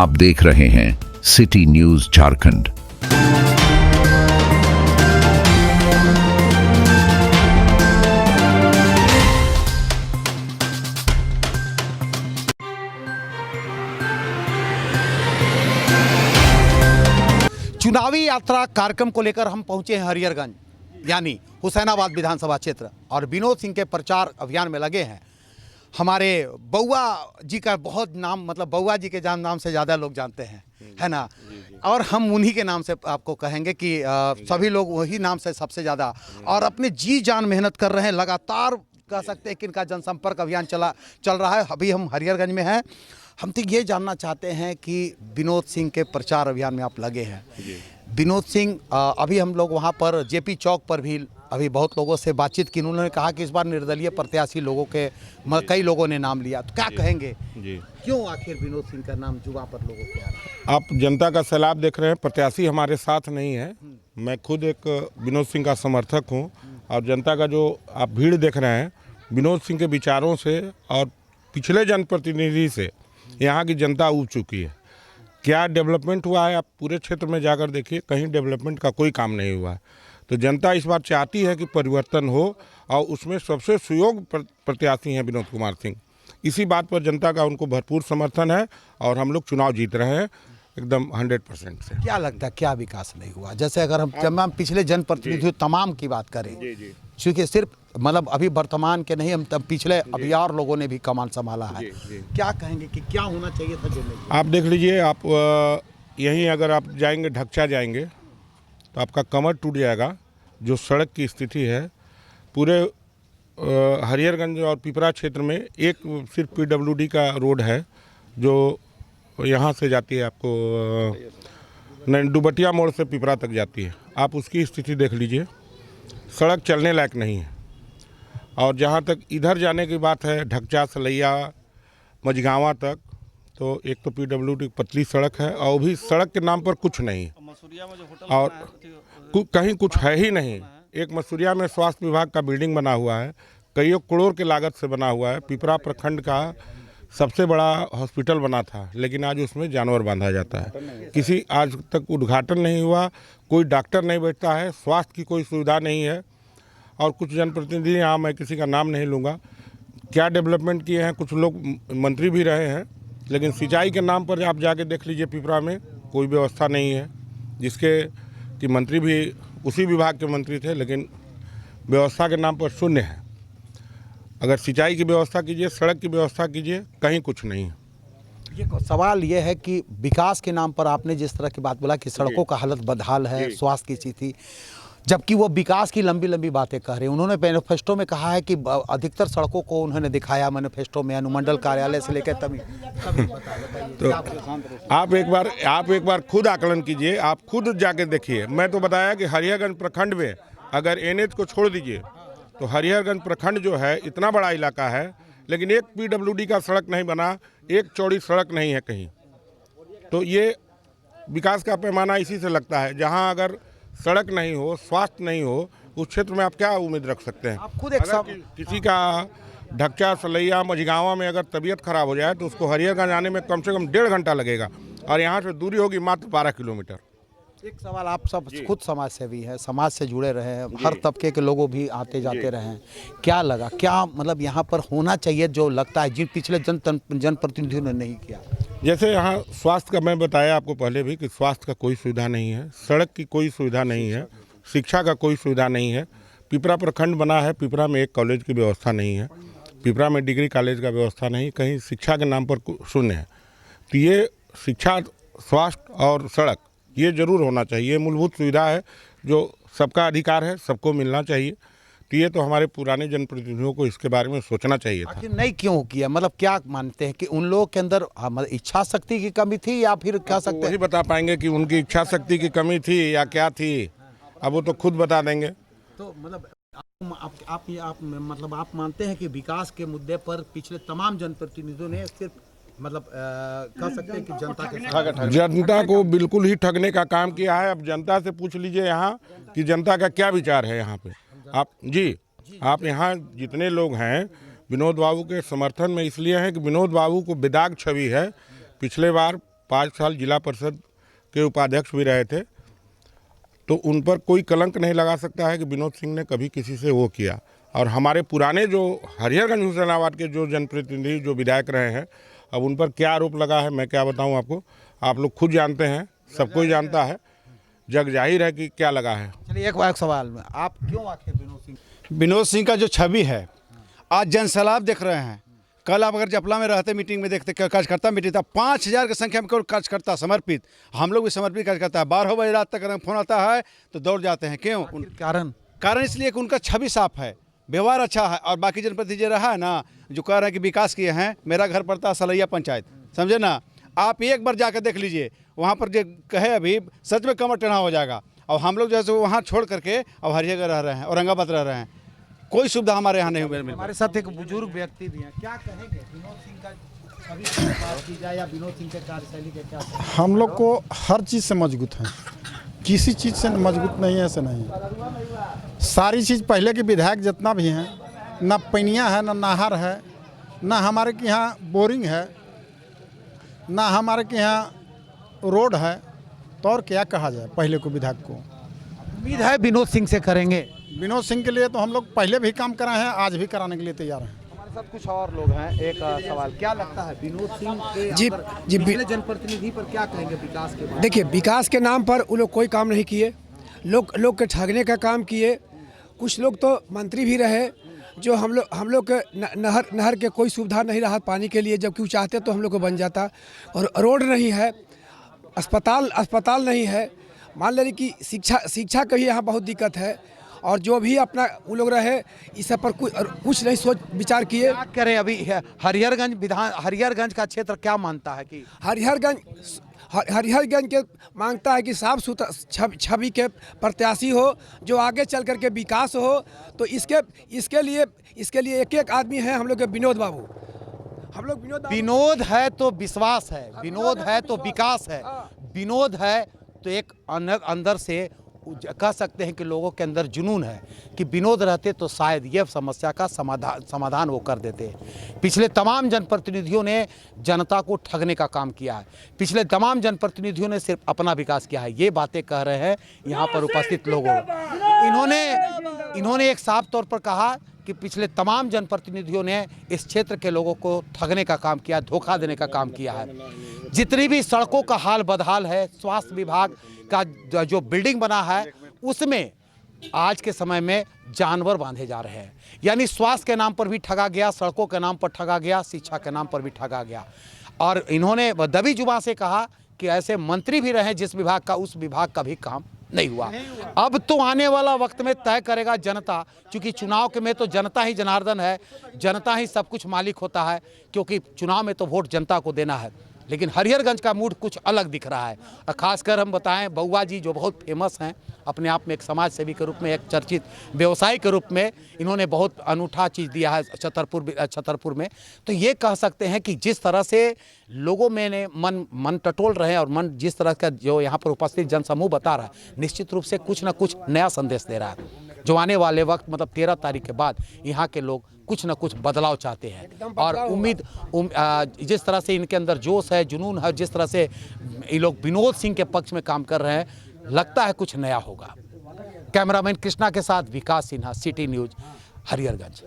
आप देख रहे हैं सिटी न्यूज झारखंड। चुनावी यात्रा कार्यक्रम को लेकर हम पहुंचे हैं हरिहरगंज यानी हुसैनाबाद विधानसभा क्षेत्र और विनोद सिंह के प्रचार अभियान में लगे हैं। हमारे बउआ जी का बहुत नाम, मतलब बउआ जी के नाम से ज़्यादा लोग जानते हैं, है ना। और हम उन्हीं के नाम से आपको कहेंगे कि सभी लोग वही नाम से सबसे ज़्यादा और अपने जी जान मेहनत कर रहे हैं। लगातार कह सकते हैं कि इनका जनसंपर्क अभियान चल रहा है। अभी हम हरिहरगंज में हैं। हम तो ये जानना चाहते हैं कि विनोद सिंह के प्रचार अभियान में आप लगे हैं। विनोद सिंह, अभी हम लोग वहाँ पर जेपी चौक पर भी अभी बहुत लोगों से बातचीत की। उन्होंने कहा कि इस बार निर्दलीय प्रत्याशी लोगों के कई लोगों ने नाम लिया, तो क्या कहेंगे जी? क्यों आखिर विनोद सिंह का नाम जुबान पर लोगों के आ रहा है? आप जनता का सैलाब देख रहे हैं, प्रत्याशी हमारे साथ नहीं है। मैं खुद एक विनोद सिंह का समर्थक हूँ और जनता का जो आप भीड़ देख रहे हैं विनोद सिंह के विचारों से और पिछले जनप्रतिनिधि से यहाँ की जनता उब चुकी है। क्या डेवलपमेंट हुआ है आप पूरे क्षेत्र में जाकर देखिए, कहीं डेवलपमेंट का कोई काम नहीं हुआ है। तो जनता इस बार चाहती है कि परिवर्तन हो और उसमें सबसे सुयोग्य प्रत्याशी हैं विनोद कुमार सिंह। इसी बात पर जनता का उनको भरपूर समर्थन है और हम लोग चुनाव जीत रहे हैं एकदम 100% से। क्या लगता है क्या विकास नहीं हुआ? जैसे अगर हम तमाम पिछले जनप्रतिनिधियों तमाम की बात करें, क्योंकि सिर्फ मतलब अभी वर्तमान के नहीं, हम तब पिछले अभी और लोगों ने भी कमान संभाला है। क्या कहेंगे कि क्या होना चाहिए था जो नहीं? आप देख लीजिए, आप यहीं अगर आप जाएंगे ढक्चा जाएंगे तो आपका कमर टूट जाएगा। जो सड़क की स्थिति है पूरे हरिहरगंज और पिपरा क्षेत्र में, एक सिर्फ पीडब्ल्यूडी का रोड है जो यहाँ से जाती है आपको डुबटिया मोड़ से पिपरा तक जाती है। आप उसकी स्थिति देख लीजिए, सड़क चलने लायक नहीं है। और जहाँ तक इधर जाने की बात है ढक्चा सलैया मझगावा तक, तो एक तो पीडब्ल्यूडी पतली सड़क है और भी सड़क के नाम पर कुछ नहीं है और कहीं कुछ है ही नहीं। एक मसूरिया में स्वास्थ्य विभाग का बिल्डिंग बना हुआ है, कईयों करोड़ की लागत से बना हुआ है। पिपरा प्रखंड का सबसे बड़ा हॉस्पिटल बना था, लेकिन आज उसमें जानवर बांधा जाता है। किसी आज तक उद्घाटन नहीं हुआ, कोई डॉक्टर नहीं बैठता है, स्वास्थ्य की कोई सुविधा नहीं है। और कुछ जनप्रतिनिधि, यहाँ मैं किसी का नाम नहीं लूँगा, क्या डेवलपमेंट किए हैं। कुछ लोग मंत्री भी रहे हैं, लेकिन सिंचाई के नाम पर आप जाके देख लीजिए पिपरा में कोई व्यवस्था नहीं है। जिसके कि मंत्री भी उसी विभाग के मंत्री थे, लेकिन व्यवस्था के नाम पर शून्य है। अगर सिंचाई की व्यवस्था कीजिए, सड़क की व्यवस्था कीजिए, कहीं कुछ नहीं है। ये सवाल ये है कि विकास के नाम पर आपने जिस तरह की बात बोला कि सड़कों का हालत बदहाल है, स्वास्थ्य की स्थिति, जबकि वो विकास की लंबी लंबी बातें कह रहे हैं। उन्होंने मैनिफेस्टो में कहा है कि अधिकतर सड़कों को उन्होंने दिखाया मैनिफेस्टो में, अनुमंडल कार्यालय से लेकर तभी तो आप एक बार खुद आकलन कीजिए, आप खुद जाके देखिए। मैं तो बताया कि हरिहरगंज प्रखंड में अगर एनएच को छोड़ दीजिए तो हरिहरगंज प्रखंड जो है इतना बड़ा इलाका है, लेकिन एक पीडब्ल्यूडी का सड़क नहीं बना, एक चौड़ी सड़क नहीं है कहीं। तो ये विकास का पैमाना इसी से लगता है। जहाँ अगर सड़क नहीं हो, स्वास्थ्य नहीं हो, उस क्षेत्र में आप क्या उम्मीद रख सकते हैं? आप खुद एक किसी का ढक्चा सलैया मझगावा में अगर तबीयत खराब हो जाए तो उसको हरिहरगंज आने में कम से कम 1.5 घंटा लगेगा और यहाँ से दूरी होगी मात्र 12 किलोमीटर। एक सवाल, आप सब खुद समाज सेवी हैं, समाज से जुड़े रहे हैं, हर तबके के लोगों भी आते जाते रहे हैं। क्या लगा, क्या मतलब यहाँ पर होना चाहिए जो लगता है जिन पिछले जनप्रतिनिधियों ने नहीं किया? जैसे यहाँ स्वास्थ्य का मैं बताया आपको पहले भी कि स्वास्थ्य का कोई सुविधा नहीं है, सड़क की कोई सुविधा नहीं है, शिक्षा का कोई सुविधा नहीं है। पिपरा प्रखंड बना है, पिपरा में एक कॉलेज की व्यवस्था नहीं है, पिपरा में डिग्री कॉलेज का व्यवस्था नहीं, कहीं शिक्षा के नाम पर शून्य है। तो ये शिक्षा, स्वास्थ्य और सड़क ये जरूर होना चाहिए। मूलभूत सुविधा है जो सबका अधिकार है, सबको मिलना चाहिए। तो ये तो हमारे पुराने जनप्रतिनिधियों को इसके बारे में सोचना चाहिए था। आखिर नहीं क्यों किया? मतलब क्या मानते हैं कि उन लोगों के अंदर इच्छा शक्ति की कमी थी या फिर कह सकते हैं? वही बता पाएंगे कि उनकी इच्छा शक्ति की कमी थी या क्या थी, अब वो तो खुद बता देंगे। तो मतलब आप मानते हैं कि विकास के मुद्दे पर पिछले तमाम जनप्रतिनिधियों ने सिर्फ मतलब कह सकते हैं कि जनता को बिल्कुल ही ठगने का काम किया है। अब जनता से पूछ लीजिए यहाँ कि जनता का क्या विचार है यहाँ पे। आप यहाँ जितने लोग हैं विनोद बाबू के समर्थन में इसलिए हैं कि विनोद बाबू को बेदाग छवि है। पिछले बार 5 साल जिला परिषद के उपाध्यक्ष भी रहे थे, तो उन पर कोई कलंक नहीं लगा सकता है कि विनोद सिंह ने कभी किसी से वो किया। और हमारे पुराने जो हरिहरगंज हुसैनाबाद के जो जनप्रतिनिधि जो विधायक रहे हैं, अब उन पर क्या आरोप लगा है मैं क्या बताऊं आपको, आप लोग खुद जानते हैं, सबको ही जानता है, जग जाहिर है कि क्या लगा है। चलिए एक सवाल में आप क्यों आखिर विनोद सिंह का जो छवि है, आज जनसैलाब देख रहे हैं। कल आप अगर जपला में रहते, मीटिंग में देखते, कार्यकर्ता मीटिंग था, 5000 की संख्या में केवल कार्यकर्ता समर्पित, हम लोग भी समर्पित कार्यकर्ता है। 12 बजे रात तक अगर फोन आता है तो दौड़ जाते हैं। क्यों? कारण इसलिए कि उनका छवि साफ है, व्यवहार अच्छा है। और बाकी जनप्रतिनिधि रहा है ना, जो कह रहे हैं कि विकास किए हैं, मेरा घर पड़ता है सलैया पंचायत, समझे ना, आप एक बार जाकर देख लीजिए, वहाँ पर जो कहे अभी सच में कमर टेढ़ा हो जाएगा। और हम लोग जैसे वहाँ छोड़ करके अब हरिहरगंज रह रहे हैं, औरंगाबाद रह रहे हैं, कोई सुविधा हमारे यहाँ नहीं मिल। हमारे साथ एक बुजुर्ग व्यक्ति भी हैं, क्या कहेंगे विनोद सिंह का छवि से बात की जाए या विनोद सिंह के कार्यशैली के क्या? हम लोग को हर चीज़ से मजबूत हैं, किसी चीज़ से मजबूत नहीं है, ऐसे नहीं। सारी चीज़ पहले के विधायक जितना भी हैं, ना पनिया है, ना नहर है, ना हमारे के यहाँ बोरिंग है, ना हमारे के यहाँ रोड है, तो और क्या कहा जाए पहले को विधायक को। उम्मीद है विनोद सिंह से करेंगे। विनोद सिंह के लिए तो हम लोग पहले भी काम कराए हैं, आज भी कराने के लिए तैयार हैं। हमारे साथ कुछ और लोग हैं। एक सवाल, क्या लगता है विनोद सिंह के जी पिछले जनप्रतिनिधि पर क्या कहेंगे विकास के बारे में? देखिए, विकास के नाम पर वो लोग कोई काम नहीं किए, लोग के ठगने का काम किए। कुछ लोग तो मंत्री भी रहे जो हम लोग के नहर के कोई सुविधा नहीं रहा पानी के लिए, जबकि वो चाहते तो हम लोग को बन जाता। और रोड नहीं है, अस्पताल नहीं है, मान लें कि शिक्षा का भी यहाँ बहुत दिक्कत है। और जो भी अपना वो लोग रहे, इस सब पर कुछ नहीं सोच विचार किए। क्या करें अभी हरिहरगंज का क्षेत्र क्या मानता है कि हरिहरगंज के मांगता है कि साफ सुथरा छवि के प्रत्याशी हो, जो आगे चल करके विकास हो। तो इसके लिए एक आदमी है हम लोग के विनोद बाबू। हम लोग विनोद है तो विश्वास है, विनोद है तो विकास है, विनोद है तो एक अंदर से कह सकते हैं कि लोगों के अंदर जुनून है कि विनोद रहते तो शायद ये समस्या का समाधान वो कर देते। पिछले तमाम जनप्रतिनिधियों ने जनता को ठगने का काम किया है, पिछले तमाम जनप्रतिनिधियों ने सिर्फ अपना विकास किया है। ये बातें कह रहे हैं यहाँ पर उपस्थित लोगों। इन्होंने एक साफ तौर पर कहा कि पिछले तमाम जनप्रतिनिधियों ने इस क्षेत्र के लोगों को ठगने का काम किया, धोखा देने का काम किया है। जितनी भी सड़कों का हाल बदहाल है, स्वास्थ्य विभाग का जो बिल्डिंग बना है, उसमें आज के समय में जानवर बांधे जा रहे हैं। यानी स्वास्थ्य के नाम पर भी ठगा गया, सड़कों के नाम पर ठगा गया, शिक्षा के नाम पर भी ठगा गया। और इन्होंने दबी जुबान से कहा कि ऐसे मंत्री भी रहे जिस विभाग का, उस विभाग का भी काम नहीं हुआ। अब तो आने वाला वक्त में तय करेगा जनता, क्योंकि चुनाव के में तो जनता ही जनार्दन है, जनता ही सब कुछ मालिक होता है, क्योंकि चुनाव में तो वोट जनता को देना है। लेकिन हरिहरगंज का मूड कुछ अलग दिख रहा है। और खासकर हम बताएं, बउआ जी जो बहुत फेमस हैं अपने आप में, एक समाज सेवी के रूप में, एक चर्चित व्यवसायी के रूप में, इन्होंने बहुत अनूठा चीज़ दिया है छतरपुर में। तो ये कह सकते हैं कि जिस तरह से लोगों में ने मन टटोल रहे हैं और मन जिस तरह का जो यहाँ पर उपस्थित जनसमूह बता रहा है, निश्चित रूप से कुछ ना कुछ नया संदेश दे रहा है। जो आने वाले वक्त मतलब 13 तारीख के बाद यहाँ के लोग कुछ ना कुछ बदलाव चाहते हैं। और जिस तरह से इनके अंदर जोश है, जुनून है, जिस तरह से ये लोग विनोद सिंह के पक्ष में काम कर रहे हैं, लगता है कुछ नया होगा। कैमरामैन कृष्णा के साथ विकास सिन्हा, सिटी न्यूज़, हरिहरगंज।